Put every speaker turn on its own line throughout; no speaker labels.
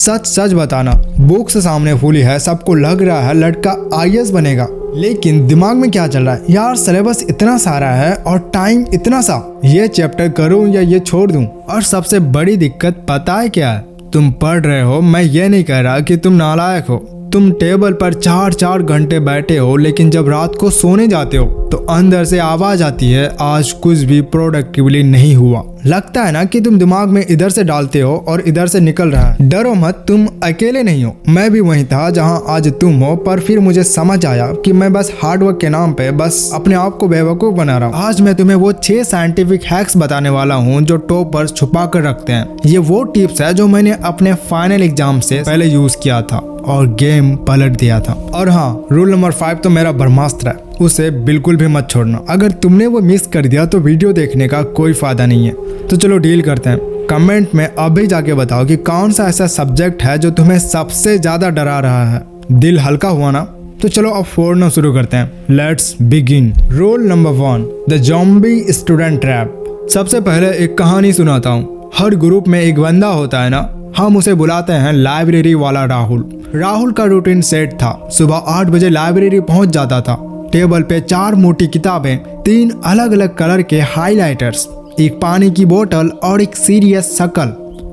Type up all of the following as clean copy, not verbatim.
सच सच बताना, बुक्स सामने फूली है, सबको लग रहा है लड़का आईएएस बनेगा, लेकिन दिमाग में क्या चल रहा है यार, सिलेबस इतना सारा है और टाइम इतना सा, ये चैप्टर करूं या ये छोड़ दूं। और सबसे बड़ी दिक्कत पता है क्या है, तुम पढ़ रहे हो, मैं ये नहीं कह रहा कि तुम नालायक हो, तुम टेबल पर 4-4 घंटे बैठे हो, लेकिन जब रात को सोने जाते हो तो अंदर से आवाज आती है आज कुछ भी प्रोडक्टिवली नहीं हुआ। लगता है ना कि तुम दिमाग में इधर से डालते हो और इधर से निकल रहा है। डरो मत, तुम अकेले नहीं हो, मैं भी वहीं था जहां आज तुम हो, पर फिर मुझे समझ आया कि मैं बस हार्डवर्क के नाम पे बस अपने आप को बेवकूफ बना रहा हूँ। आज मैं तुम्हें वो 6 साइंटिफिक हैक्स बताने वाला हूँ जो टॉपर्स छुपा कर रखते हैं। ये वो टिप्स है जो मैंने अपने फाइनल एग्जाम से पहले यूज किया था और गेम पलट दिया था। और हाँ, रूल नंबर 5 तो मेरा ब्रह्मास्त्र है, उसे बिल्कुल भी मत छोड़ना। अगर तुमने वो मिस कर दिया तो वीडियो देखने का कोई फायदा नहीं है। तो चलो डील करते हैं। कमेंट में अभी जाके बताओ कि कौन सा ऐसा सब्जेक्ट है जो तुम्हें सबसे ज्यादा डरा रहा है। दिल हल्का हुआ ना? तो चलो अब फोड़ना शुरू करते हैं। Let's begin. Rule number 1, the zombie student trap. सबसे पहले एक कहानी सुनाता हूँ। हर ग्रुप में एक बंदा होता है ना, हम उसे बुलाते हैं लाइब्रेरी वाला राहुल। राहुल का रूटीन सेट था, सुबह 8 बजे लाइब्रेरी पहुंच जाता था। टेबल पे 4 मोटी किताबें, 3 अलग अलग कलर के हाइलाइटर्स, एक पानी की बोतल और एक सीरियस शक्ल।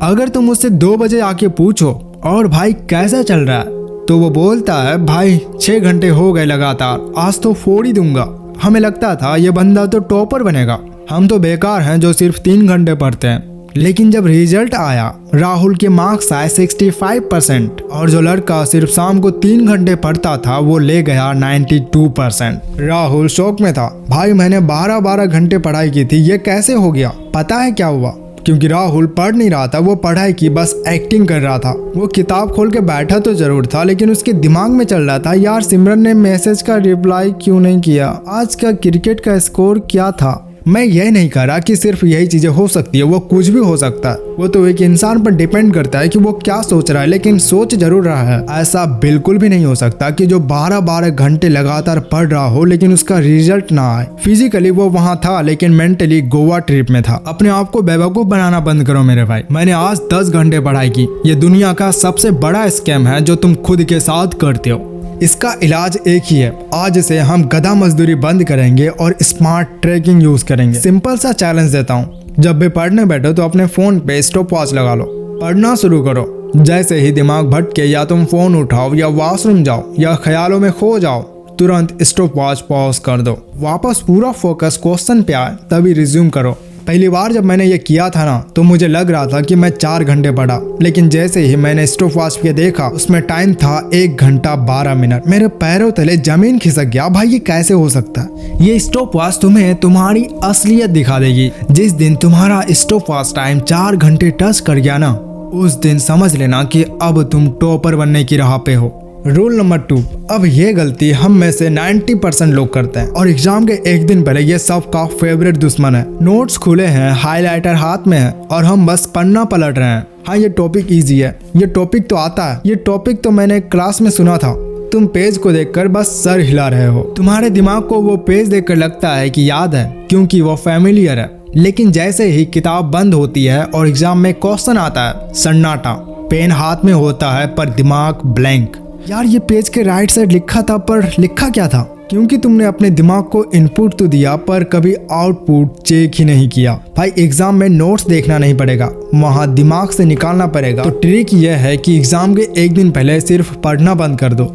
अगर तुम उससे 2 बजे आके पूछो और भाई कैसा चल रहा है, तो वो बोलता है भाई 6 घंटे हो गए लगातार, आज तो फोड़ ही दूंगा। हमें लगता था ये बंदा तो टॉपर बनेगा, हम तो बेकार हैं जो सिर्फ 3 घंटे पढ़ते हैं। लेकिन जब रिजल्ट आया, राहुल के मार्क्स आए 65% और जो लड़का सिर्फ शाम को 3 घंटे पढ़ता था वो ले गया 92%। राहुल शौक में था, भाई मैंने 12-12 घंटे पढ़ाई की थी, ये कैसे हो गया? पता है क्या हुआ? क्योंकि राहुल पढ़ नहीं रहा था, वो पढ़ाई की बस एक्टिंग कर रहा था। वो किताब खोल के बैठा तो जरूर था, लेकिन उसके दिमाग में चल रहा था यार सिमरन ने मैसेज का रिप्लाई क्यों नहीं किया, आज का क्रिकेट का स्कोर क्या था। मैं ये नहीं कह रहा कि सिर्फ यही चीजें हो सकती है, वो कुछ भी हो सकता है। वो तो एक इंसान पर डिपेंड करता है कि वो क्या सोच रहा है, लेकिन सोच जरूर रहा है। ऐसा बिल्कुल भी नहीं हो सकता कि जो 12-12 घंटे लगातार पढ़ रहा हो लेकिन उसका रिजल्ट ना आए। फिजिकली वो वहाँ था लेकिन मेंटली गोवा ट्रिप में था। अपने आप को बेवकूफ बनाना बंद करो मेरे भाई। मैंने आज 10 घंटे पढ़ाई की। ये दुनिया का सबसे बड़ा स्कैम है जो तुम खुद के साथ करते हो। इसका इलाज एक ही है, आज से हम गधा मजदूरी बंद करेंगे और स्मार्ट ट्रैकिंग यूज करेंगे। सिंपल सा चैलेंज देता हूँ, जब भी पढ़ने बैठो तो अपने फोन पे स्टॉप वॉच लगा लो, पढ़ना शुरू करो। जैसे ही दिमाग भटके, या तुम फोन उठाओ या वॉशरूम जाओ या ख्यालों में खो जाओ, तुरंत स्टॉप वॉच पॉज कर दो, वापस पूरा फोकस क्वेश्चन पे आए, तभी रिज्यूम करो। पहली बार जब मैंने ये किया था ना, तो मुझे लग रहा था कि मैं 4 घंटे पढ़ा, लेकिन जैसे ही मैंने स्टॉप वॉच पे देखा, उसमें टाइम था 1 घंटा 12 मिनट। मेरे पैरों तले जमीन खिसक गया। भाई ये कैसे हो सकता है? ये स्टॉप वॉच तुम्हें तुम्हारी असलियत दिखा देगी। जिस दिन तुम्हारा स्टॉप वॉच टाइम 4 घंटे टच कर गया ना, उस दिन समझ लेना कि अब तुम टॉपर बनने की राह पे हो। रूल नंबर 2, अब ये गलती हम में से 90% लोग करते हैं और एग्जाम के एक दिन पहले ये सबका फेवरेट दुश्मन है। नोट्स खुले हैं, हाइलाइटर हाथ में है और हम बस पन्ना पलट रहे हैं। हाँ ये टॉपिक इजी है, ये टॉपिक तो आता है, ये टॉपिक तो मैंने क्लास में सुना था। तुम पेज को देखकर बस सर हिला रहे हो। तुम्हारे दिमाग को वो पेज देखकर लगता है कि याद है, क्योंकि वो फैमिलियर है। लेकिन जैसे ही किताब बंद होती है और एग्जाम में क्वेश्चन आता है, सन्नाटा। पेन हाथ में होता है पर दिमाग ब्लैंक। यार ये पेज के राइट साइड लिखा था, पर लिखा क्या था? क्योंकि तुमने अपने दिमाग को इनपुट तो दिया पर कभी आउटपुट चेक ही नहीं किया। भाई एग्जाम में नोट्स देखना नहीं पड़ेगा, वहाँ दिमाग से निकालना पड़ेगा। तो ट्रिक यह है कि एग्जाम के एक दिन पहले सिर्फ पढ़ना बंद कर दो,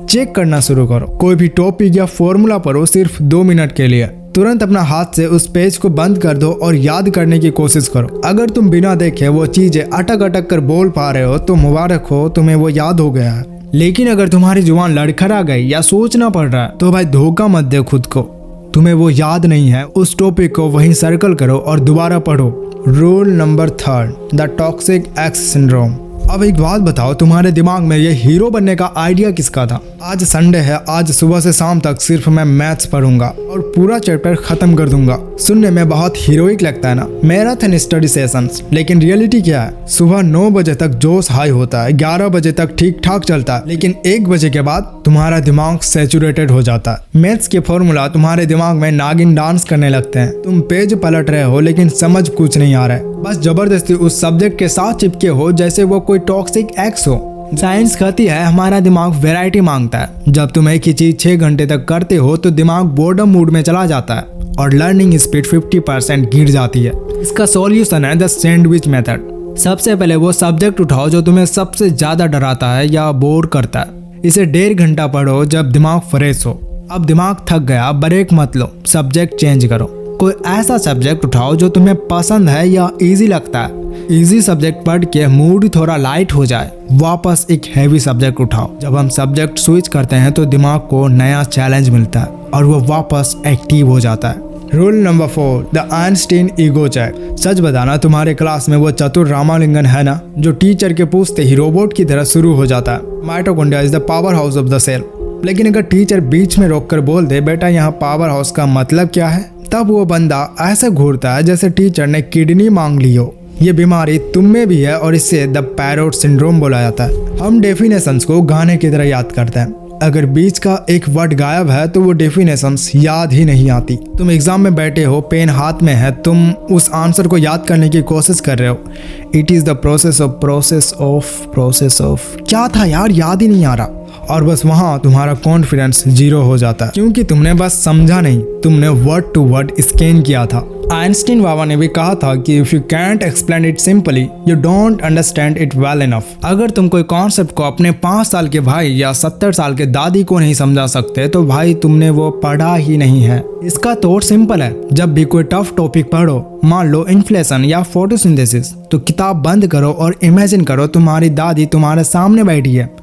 चेक करना शुरू करो। कोई भी टॉपिक या फॉर्मूला पढ़ो सिर्फ 2 मिनट के लिए, तुरंत अपना हाथ से उस पेज को बंद कर दो और याद करने की कोशिश करो। अगर तुम बिना देखे वो चीजें अटक अटक कर बोल पा रहे हो तो मुबारक हो, तुम्हें वो याद हो गया है। लेकिन अगर तुम्हारी जुबान लड़खड़ा गई या सोचना पड़ रहा है, तो भाई धोखा मत दे खुद को। तुम्हें वो याद नहीं है, उस टॉपिक को वहीं सर्कल करो और दोबारा पढ़ो। Rule number 3, the toxic x syndrome. अब एक बात बताओ, तुम्हारे दिमाग में ये हीरो बनने का आइडिया किसका था? आज संडे है, आज सुबह से शाम तक सिर्फ मैं मैथ्स पढ़ूंगा और पूरा चैप्टर खत्म कर दूंगा। सुनने में बहुत हीरोइक लगता है ना, मैराथन स्टडी सेशंस, लेकिन रियलिटी क्या है? सुबह 9 बजे तक जोश हाई होता है, 11 बजे तक ठीक ठाक चलता है, लेकिन 1 बजे के बाद तुम्हारा दिमाग सैचुरेटेड हो जाता है। मैथ्स के फॉर्मूला तुम्हारे दिमाग में नागिन डांस करने लगते हैं। तुम पेज पलट रहे हो लेकिन समझ कुछ नहीं आ रहा है, बस जबरदस्ती उस सब्जेक्ट के साथ चिपके हो जैसे वो कोई टॉक्सिक एक्स हो। साइंस कहती है हमारा दिमाग वैरायटी मांगता है। जब तुम एक ही चीज 6 घंटे तक करते हो तो दिमाग बोर्डम मूड में चला जाता है और लर्निंग स्पीड 50% गिर जाती है। इसका सॉल्यूशन है द सैंडविच मेथड। सबसे पहले वो सब्जेक्ट उठाओ जो तुम्हें सबसे ज्यादा डराता है या बोर करता है। इसे 1.5 घंटा पढ़ो जब दिमाग फ्रेश हो। अब दिमाग थक गया, ब्रेक मत लो, सब्जेक्ट चेंज करो। कोई ऐसा सब्जेक्ट उठाओ जो तुम्हें पसंद है या इजी लगता है। इजी सब्जेक्ट पढ़ के मूड थोड़ा लाइट हो जाए, वापस एक हैवी सब्जेक्ट उठाओ। जब हम सब्जेक्ट स्विच करते हैं तो दिमाग को नया चैलेंज मिलता है और वो वापस एक्टिव हो जाता है। Rule number 4, the Einstein ego check. सच बताना, तुम्हारे क्लास में वो चतुर रामालिंगन है ना, जो टीचर के पूछते ही रोबोट की तरह शुरू हो जाता है। Mitochondria is the power house of the cell. लेकिन अगर टीचर बीच में रोककर बोल दे बेटा यहाँ पावर हाउस का मतलब क्या है, तब वो बंदा ऐसे घूरता है जैसे टीचर ने किडनी मांग ली हो। ये बीमारी तुम में भी है और इसे द पैरोट सिंड्रोम बोला जाता है। हम डेफिनेशंस को गाने की तरह याद करते हैं। अगर बीच का एक वर्ड गायब है तो वो डेफिनेशंस याद ही नहीं आती। तुम एग्जाम में बैठे हो, पेन हाथ में है, तुम उस आंसर को याद करने की कोशिश कर रहे हो। It is the process of क्या था यार, याद ही नहीं आ रहा। और बस वहाँ तुम्हारा कॉन्फिडेंस 0 हो जाता है, क्योंकि तुमने बस समझा नहीं, तुमने वर्ड टू वर्ड स्कैन किया था। आइंस्टीन बाबा ने भी कहा था कि if you can't explain it simply you don't understand it well enough. अगर तुम कोई कॉन्सेप्ट को अपने 5 साल के भाई या 70 साल के दादी को नहीं समझा सकते तो भाई तुमने वो पढ़ा ही नहीं है। इसका तोड़ सिंपल है, जब भी कोई टफ टॉपिक पढ़ो, मान लो इन्फ्लेशन या फोटोसिंथेसिस, तो किताब बंद करो और इमेजिन करो तुम्हारी दादी तुम्हारे सामने बैठी है।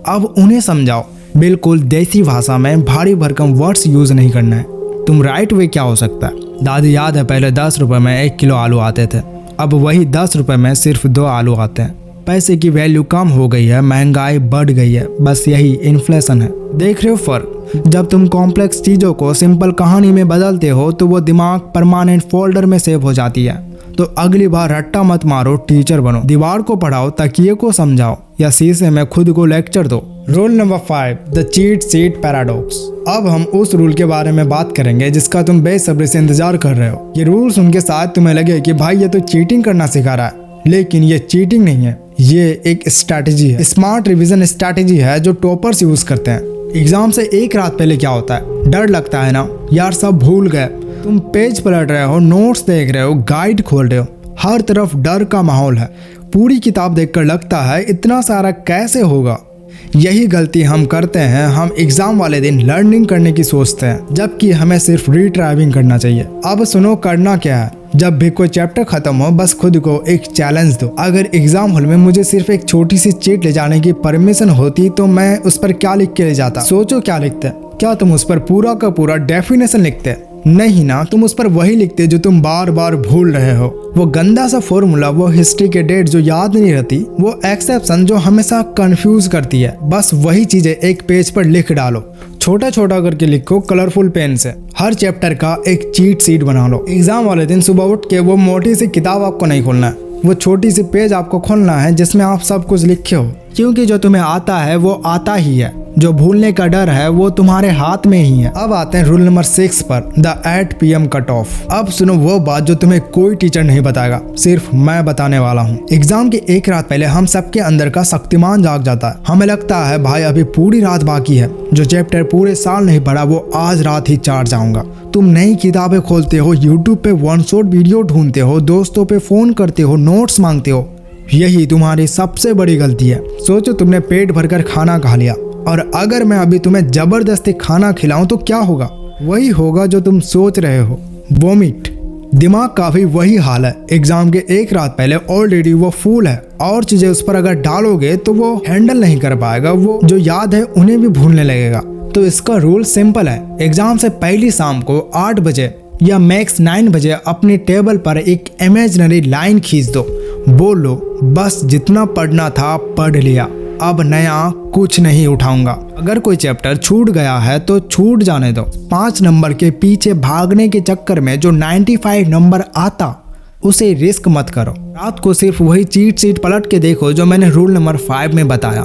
अब उन्हें समझाओ, बिल्कुल देसी भाषा में, भारी भरकम वर्ड्स यूज नहीं करना है। तुम राइट वे क्या हो सकता है? दादी याद है पहले 10 रुपए में 1 किलो आलू आते थे, अब वही 10 रुपए में सिर्फ 2 आलू आते हैं। पैसे की वैल्यू कम हो गई है, महंगाई बढ़ गई है, बस यही इन्फ्लेशन है। देख रहे हो फर्क? जब तुम कॉम्प्लेक्स चीजों को सिंपल कहानी में बदलते हो तो वो दिमाग परमानेंट फोल्डर में सेव हो जाती है। तो अगली बार रट्टा मत मारो, टीचर बनो। दीवार को पढ़ाओ, तकिए को समझाओ या शीशे में खुद को लेक्चर दो। Rule number 5, the cheat sheet paradox. अब हम उस रूल के बारे में बात करेंगे जिसका तुम बेसब्री से इंतजार कर रहे हो। ये रूल सुन के शायद तुम्हें लगे कि भाई ये तो चीटिंग करना सिखा रहा है, लेकिन ये चीटिंग नहीं है, ये एक स्ट्रैटेजी है। स्मार्ट रिवीजन स्ट्रैटेजी है जो टॉपर्स यूज करते हैं। एग्जाम से एक रात पहले क्या होता है? डर लगता है ना यार, सब भूल गए। तुम पेज पलट रहे हो, नोट्स देख रहे हो, गाइड खोल रहे हो, हर तरफ डर का माहौल है। पूरी किताब देखकर लगता है इतना सारा कैसे होगा। यही गलती हम करते हैं, हम एग्जाम वाले दिन लर्निंग करने की सोचते हैं, जबकि हमें सिर्फ रीट्राइविंग करना चाहिए। अब सुनो, करना क्या है? जब भी कोई चैप्टर खत्म हो बस खुद को एक चैलेंज दो। अगर एग्जाम हॉल में मुझे सिर्फ एक छोटी सी चीट ले जाने की परमिशन होती तो मैं उस पर क्या लिख के ले जाता? सोचो क्या लिखते? क्या तुम उस पर पूरा का पूरा डेफिनेशन लिखते? नहीं ना, तुम उस पर वही लिखते जो तुम बार बार भूल रहे हो। वो गंदा सा फॉर्मूला, वो हिस्ट्री के डेट जो याद नहीं रहती, वो एक्सेप्शन जो हमेशा कंफ्यूज करती है, बस वही चीजें एक पेज पर लिख डालो। छोटा छोटा करके लिखो कलरफुल पेन से। हर चैप्टर का एक चीट शीट बना लो। एग्जाम वाले दिन सुबह उठ के वो मोटी सी किताब आपको नहीं खोलना है, वो छोटी सी पेज आपको खोलना है जिसमें आप सब कुछ लिखे हो, क्योंकि जो तुम्हें आता है वो आता ही है, जो भूलने का डर है वो तुम्हारे हाथ में ही है। अब आते हैं रूल नंबर 6 पर, द 8 PM कट ऑफ। अब सुनो वो बात जो तुम्हें कोई टीचर नहीं बताएगा, सिर्फ मैं बताने वाला हूँ। एग्जाम की एक रात पहले हम सबके अंदर का शक्तिमान जाग जाता है। हमें लगता है भाई अभी पूरी रात बाकी है, जो चैप्टर पूरे साल नहीं पढ़ा वो आज रात ही चाट जाऊंगा। तुम नई किताबें खोलते हो, यूट्यूब पे वन शॉट वीडियो ढूंढते हो, दोस्तों पे फोन करते हो, नोट्स मांगते हो। यही तुम्हारी सबसे बड़ी गलती है। सोचो तुमने पेट भरकर खाना खा लिया और अगर मैं अभी तुम्हें जबरदस्ती खाना खिलाऊं तो क्या होगा? वही होगा जो तुम सोच रहे हो, वोमिट। दिमाग का भी वही हाल है। एग्जाम के एक रात पहले ऑलरेडी वो फूल है और चीजें उस पर अगर डालोगे तो वो हैंडल नहीं कर पाएगा, वो जो याद है उन्हें भी भूलने लगेगा। तो इसका रूल सिंपल है, एग्जाम से पहली शाम को 8 बजे या मैक्स 9 बजे अपनी टेबल पर एक इमेजिनरी लाइन खींच दो, बोलो बस जितना पढ़ना था पढ़ लिया। अब नया कुछ नहीं उठाऊंगा। अगर कोई चैप्टर छूट गया है तो छूट जाने दो। 5 नंबर के पीछे भागने के चक्कर में जो 95 नंबर आता उसे रिस्क मत करो। रात को सिर्फ वही चीट शीट पलट के देखो जो मैंने रूल नंबर 5 में बताया।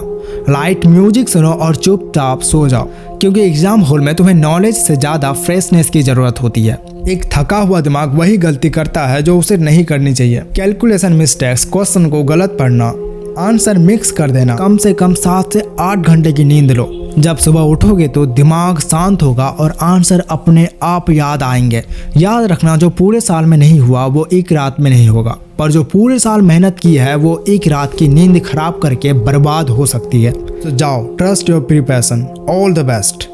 लाइट म्यूजिक सुनो और चुपचाप सो जाओ, क्योंकि एग्जाम हॉल में तुम्हें नॉलेज से ज़्यादा फ्रेशनेस की ज़रूरत होती है। एक थका हुआ दिमाग वही गलती करता है जो उसे नहीं करनी चाहिए। कैलकुलेशन मिस्टेक्स, क्वेश्चन को गलत पढ़ना, आंसर मिक्स कर देना। कम से कम 7 से 8 घंटे की नींद लो। जब सुबह उठोगे तो दिमाग शांत होगा और आंसर अपने आप याद आएंगे। याद रखना, जो पूरे साल में नहीं हुआ वो एक रात में नहीं होगा, पर जो पूरे साल मेहनत की है वो एक रात की नींद खराब करके बर्बाद हो सकती है। तो जाओ, trust your preparation. All the best.